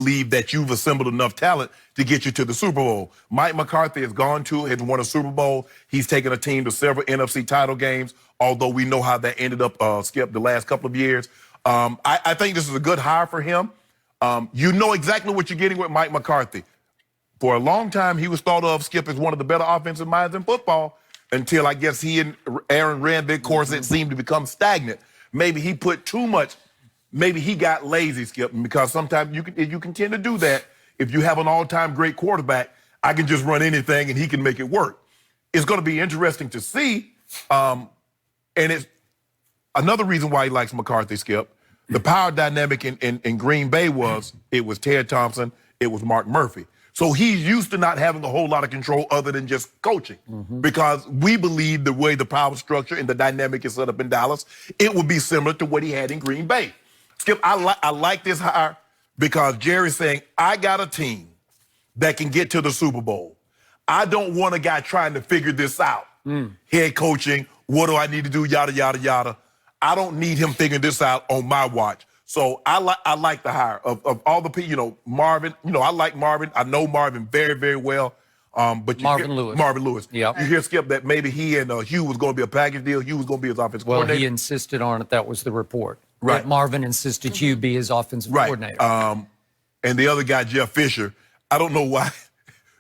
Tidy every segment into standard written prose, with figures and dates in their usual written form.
believe that you've assembled enough talent to get you to the Super Bowl. Mike McCarthy has won a Super Bowl. He's taken a team to several NFC title games, although we know how that ended up, Skip, the last couple of years. I think this is a good hire for him. You know exactly what you're getting with Mike McCarthy. For a long time, he was thought of, Skip, as one of the better offensive minds in football until I guess he and Aaron ran their course. It seemed to become stagnant. Maybe he put too much. Maybe he got lazy, Skip, because sometimes you can tend to do that. If you have an all-time great quarterback, I can just run anything and he can make it work. It's going to be interesting to see. And it's another reason why he likes McCarthy, Skip. The power dynamic in Green Bay was Ted Thompson, it was Mark Murphy. So he's used to not having a whole lot of control other than just coaching. Because we believe the way the power structure and the dynamic is set up in Dallas, it would be similar to what he had in Green Bay. Skip, I like this hire because Jerry's saying, I got a team that can get to the Super Bowl. I don't want a guy trying to figure this out. Head coaching, what do I need to do, yada, yada, yada. I don't need him figuring this out on my watch. So I like the hire of all the people, Marvin. I like Marvin. I know Marvin very, very well. But Marvin Lewis. Yep. You hear, Skip, that maybe he and Hugh was going to be a package deal. Hugh was going to be his offensive coordinator. Well, he insisted on it. That was the report. Right. That Marvin insisted Hugh be his offensive coordinator. And the other guy, Jeff Fisher, I don't know why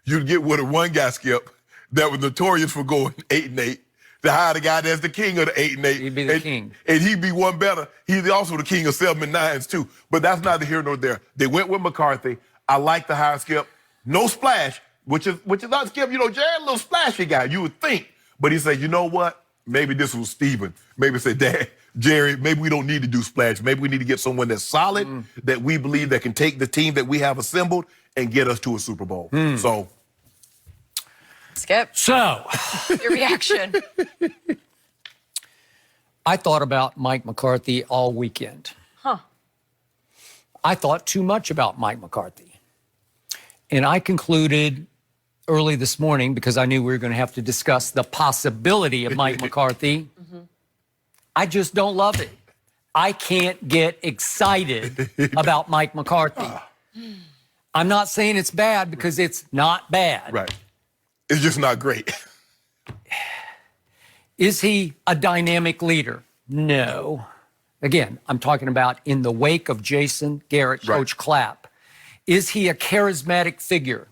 you'd get with one guy, Skip, that was notorious for going 8-8. To hire the guy that's the king of the 8-8. He'd be the king. And he'd be one better. He's also the king of 7-9s, too. But that's neither here nor there. They went with McCarthy. I like the hire, Skip. No splash, which is not Skip. Jared, a little splashy guy, you would think. But he said, you know what? Maybe this was Steven. Maybe said, Dad, Jerry, maybe we don't need to do splash. Maybe we need to get someone that's solid, that we believe that can take the team that we have assembled and get us to a Super Bowl. So, Skip. So, your reaction. I thought about Mike McCarthy all weekend. I thought too much about Mike McCarthy. And I concluded early this morning, because I knew we were going to have to discuss the possibility of Mike McCarthy, I just don't love it. I can't get excited about Mike McCarthy. I'm not saying it's bad because it's not bad. Right. It's just not great. Is he a dynamic leader? No. Again, I'm talking about in the wake of Jason Garrett, Coach Clapp. Is he a charismatic figure?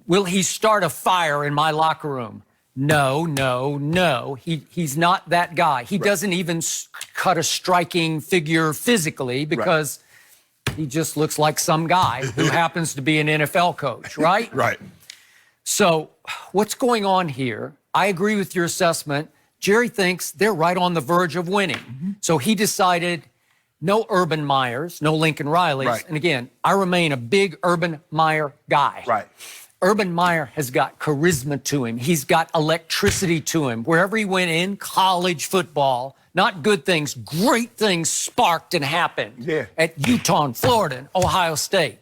Will he start a fire in my locker room? No, no, no. He's not that guy. He doesn't even cut a striking figure physically because he just looks like some guy who happens to be an NFL coach, right? Right. So what's going on here? I agree with your assessment. Jerry thinks they're right on the verge of winning. So he decided no Urban Meyers, no Lincoln Rileys. And again, I remain a big Urban Meyer guy. Urban Meyer has got charisma to him. He's got electricity to him. Wherever he went in college football, not good things, great things sparked and happened at Utah and Florida and Ohio State.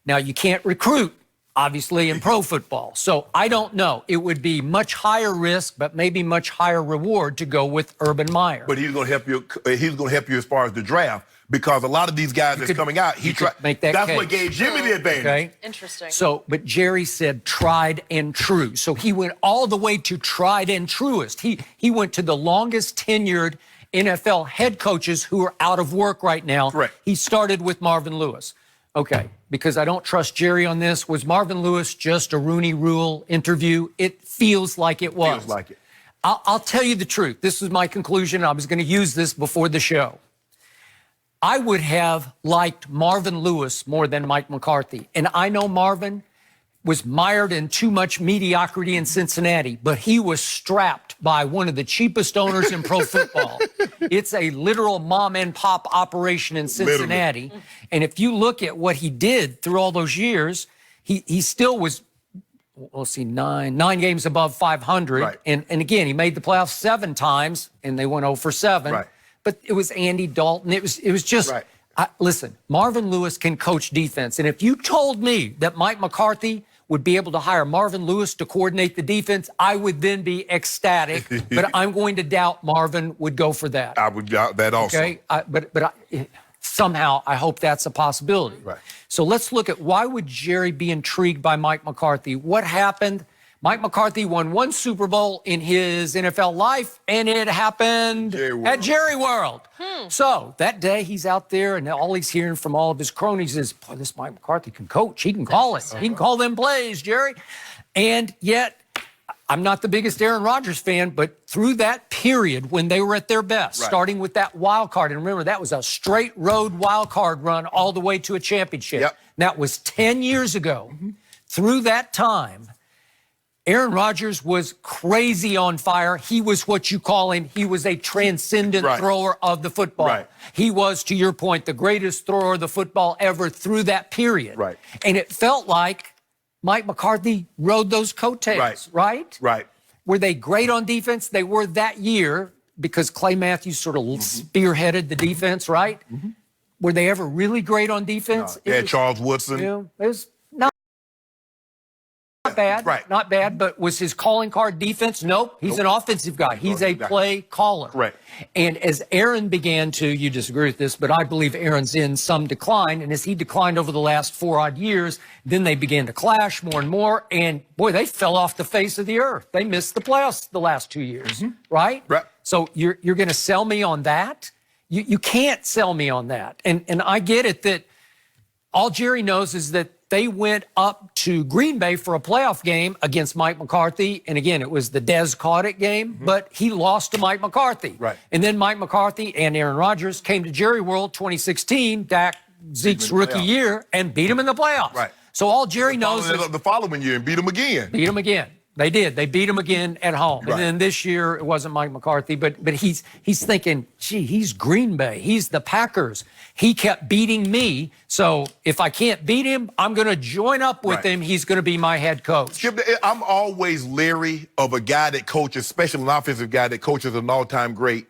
Now, you can't recruit, obviously, in pro football. So I don't know. It would be much higher risk, but maybe much higher reward to go with Urban Meyer. But he's going to help you. He's going to help you as far as the draft, because a lot of these guys that's coming out, he tried. That's what gave Jimmy the advantage. Okay. Interesting. So, but Jerry said tried and true. So he went all the way to tried and truest. He went to the longest tenured NFL head coaches who are out of work right now. Correct. He started with Marvin Lewis. Okay, because I don't trust Jerry on this. Was Marvin Lewis just a Rooney Rule interview? It feels like it was. Feels like it. I'll tell you the truth. This was my conclusion. I was going to use this before the show. I would have liked Marvin Lewis more than Mike McCarthy. And I know Marvin was mired in too much mediocrity in Cincinnati, but he was strapped by one of the cheapest owners in pro football. It's a literal mom and pop operation in Cincinnati. Literally. And if you look at what he did through all those years, he still was, we'll see, nine games above 500. And again, he made the playoffs 7 times, and they went 0 for 7. But it was Andy Dalton. It was just, listen, Marvin Lewis can coach defense. And if you told me that Mike McCarthy would be able to hire Marvin Lewis to coordinate the defense, I would then be ecstatic. But I'm going to doubt Marvin would go for that. I would doubt that also. Okay, but somehow I hope that's a possibility. Right. So let's look at why would Jerry be intrigued by Mike McCarthy? What happened? Mike McCarthy won one Super Bowl in his NFL life, and it happened at Jerry World. So that day he's out there, and all he's hearing from all of his cronies is, boy, this Mike McCarthy can coach. He can call it. He can call them plays, Jerry. And yet, I'm not the biggest Aaron Rodgers fan, but through that period when they were at their best, starting with that wild card, and remember, that was a straight road wild card run all the way to a championship. Yep. That was 10 years ago. Through that time, Aaron Rodgers was crazy on fire. He was what you call him. He was a transcendent thrower of the football. He was, to your point, the greatest thrower of the football ever through that period. And it felt like Mike McCarthy rode those coattails, right? Were they great on defense? They were that year because Clay Matthews sort of spearheaded the defense, right? Were they ever really great on defense? No. Yeah, Charles Woodson. You know, it was not bad, not bad, but was his calling card defense? Nope. He's an offensive guy. He's a play caller. And as Aaron began to, you disagree with this, but I believe Aaron's in some decline. And as he declined over the last 4 odd years, then they began to clash more and more. And boy, they fell off the face of the earth. They missed the playoffs the last 2 years, right? So you're going to sell me on that? You can't sell me on that. And I get it that all Jerry knows is that they went up to Green Bay for a playoff game against Mike McCarthy. And again, it was the Dez caught it game, but he lost to Mike McCarthy. And then Mike McCarthy and Aaron Rodgers came to Jerry World 2016, Zeke's rookie year, and beat him in the playoffs. So all Jerry knows is the following year and beat him again. Beat him again. They did. They beat him again at home. And then this year, it wasn't Mike McCarthy, but he's thinking, gee, he's Green Bay. He's the Packers. He kept beating me. So if I can't beat him, I'm going to join up with him. He's going to be my head coach. Skip, I'm always leery of a guy that coaches, especially an offensive guy that coaches an all-time great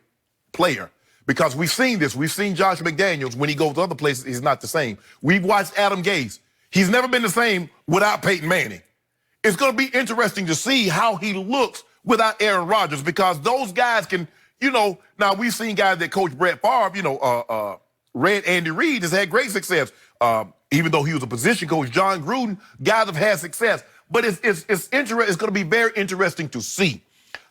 player. Because we've seen this. We've seen Josh McDaniels. When he goes to other places, he's not the same. We've watched Adam Gase. He's never been the same without Peyton Manning. It's going to be interesting to see how he looks without Aaron Rodgers because those guys can, now we've seen guys that coach Brett Favre, Andy Reid has had great success. Even though he was a position coach, John Gruden, guys have had success. But it's interesting. It's going to be very interesting to see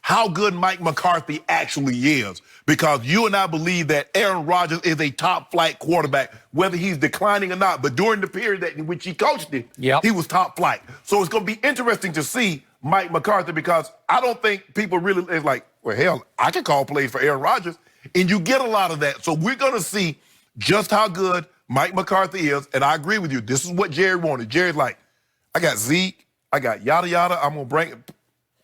how good Mike McCarthy actually is because you and I believe that Aaron Rodgers is a top-flight quarterback, whether he's declining or not. But during the period in which he coached it, he was top-flight. So it's going to be interesting to see Mike McCarthy because I don't think people really is like, well, hell, I can call plays for Aaron Rodgers. And you get a lot of that. So we're going to see just how good Mike McCarthy is. And I agree with you. This is what Jerry wanted. Jerry's like, I got Zeke. I got yada, yada. I'm going to bring it.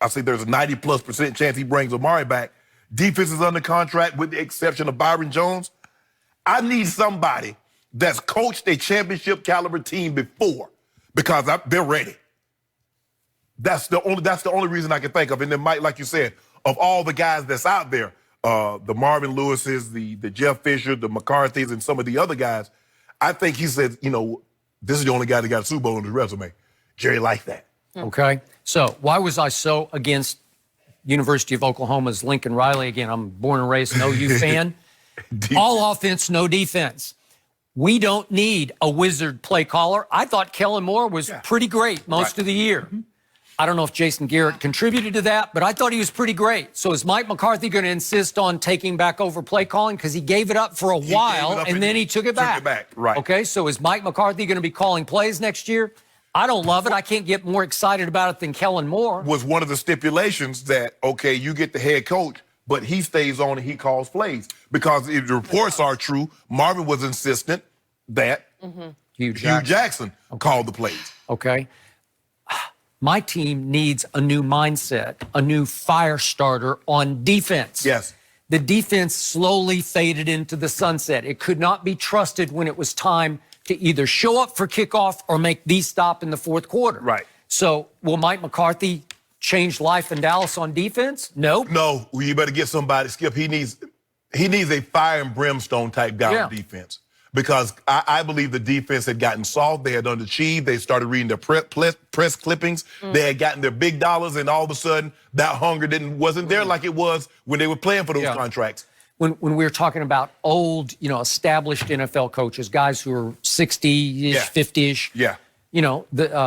I say there's a 90+% chance he brings Amari back. Defense is under contract with the exception of Byron Jones. I need somebody that's coached a championship caliber team before because they're ready. That's the only reason I can think of. And then Mike, like you said, of all the guys that's out there, the Marvin Lewises, the Jeff Fisher, the McCarthys, and some of the other guys, I think he said, this is the only guy that got a Super Bowl on his resume. Jerry liked that. Okay. So why was I so against University of Oklahoma's Lincoln Riley? Again, I'm born and raised an OU fan. All offense, no defense. We don't need a wizard play caller. I thought Kellen Moore was pretty great most of the year. I don't know if Jason Garrett contributed to that, but I thought he was pretty great. So is Mike McCarthy going to insist on taking back over play calling? Because he gave it up for a while, and then he took it back. Okay, so is Mike McCarthy going to be calling plays next year? I don't love it. I can't get more excited about it than Kellen Moore. Was one of the stipulations that, okay, you get the head coach, but he stays on and he calls plays. Because if the reports are true, Marvin was insistent that Hugh Jackson called the plays. Okay. My team needs a new mindset, a new fire starter on defense. Yes. The defense slowly faded into the sunset. It could not be trusted when it was time to either show up for kickoff or make the stop in the fourth quarter. So will Mike McCarthy change life in Dallas on defense? Nope. No, you better get somebody, Skip. He needs a fire and brimstone type guy on defense. Because I believe the defense had gotten soft. They had underachieved. They started reading their press clippings. They had gotten their big dollars, and all of a sudden, that hunger wasn't there like it was when they were playing for those contracts. when we were talking about old, established NFL coaches, guys who are 60-ish, Yeah. 50-ish. Yeah.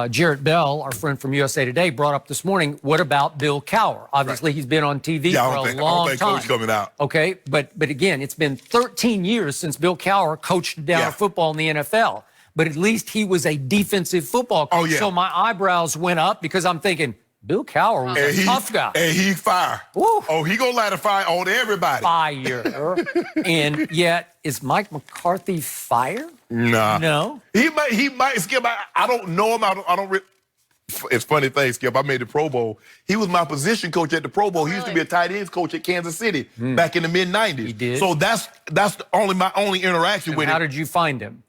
Jarrett Bell, our friend from USA Today, brought up this morning, what about Bill Cowher? Obviously, he's been on TV Yeah, for a I don't long think time. Coach coming out. Okay, but again, it's been 13 years since Bill Cowher coached down Yeah. football in the NFL. But at least he was a defensive football coach. Oh, yeah. So my eyebrows went up because I'm thinking, Bill Cowher was a tough guy. And he fire. Woo. Oh, he gonna light a fire on everybody. Fire. And yet, is Mike McCarthy fire? Nah. No. He might, Skip. I don't know him. I don't. It's funny thing, Skip. I made the Pro Bowl. He was my position coach at the Pro Bowl. He used to be a tight ends coach at Kansas City back in the mid-90s. He did. So that's my only interaction with How him. did you find him?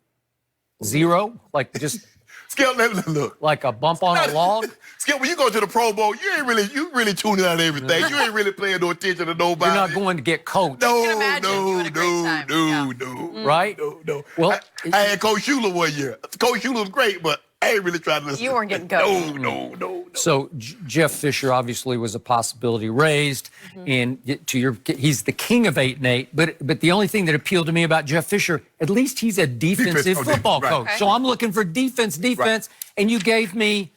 Zero? Like just Skip, look. like a bump on a log? Skip, when you go to the Pro Bowl, you really tuning out everything. You ain't really paying no attention to nobody. You're not going to get coached. No, can imagine you had a great time. no. Right? No. Well, I had Coach Schuler one year. Coach Schuler was great, but I ain't really trying to listen. You weren't getting coached. No. So Jeff Fisher obviously was a possibility raised, and he's the king of 8-8. But the only thing that appealed to me about Jeff Fisher, at least he's a defensive football right. coach. Okay. So I'm looking for defense, and you gave me,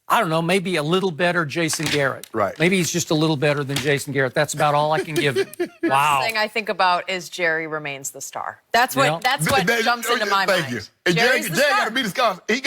I don't know, maybe a little better Jason Garrett. Right. Maybe he's just a little better than Jason Garrett. That's about all I can give him. Wow. The thing I think about is Jerry remains the star. That's what Yeah. jumps into my Thank mind. you. And Jerry's Jerry the got star. to be the star. He got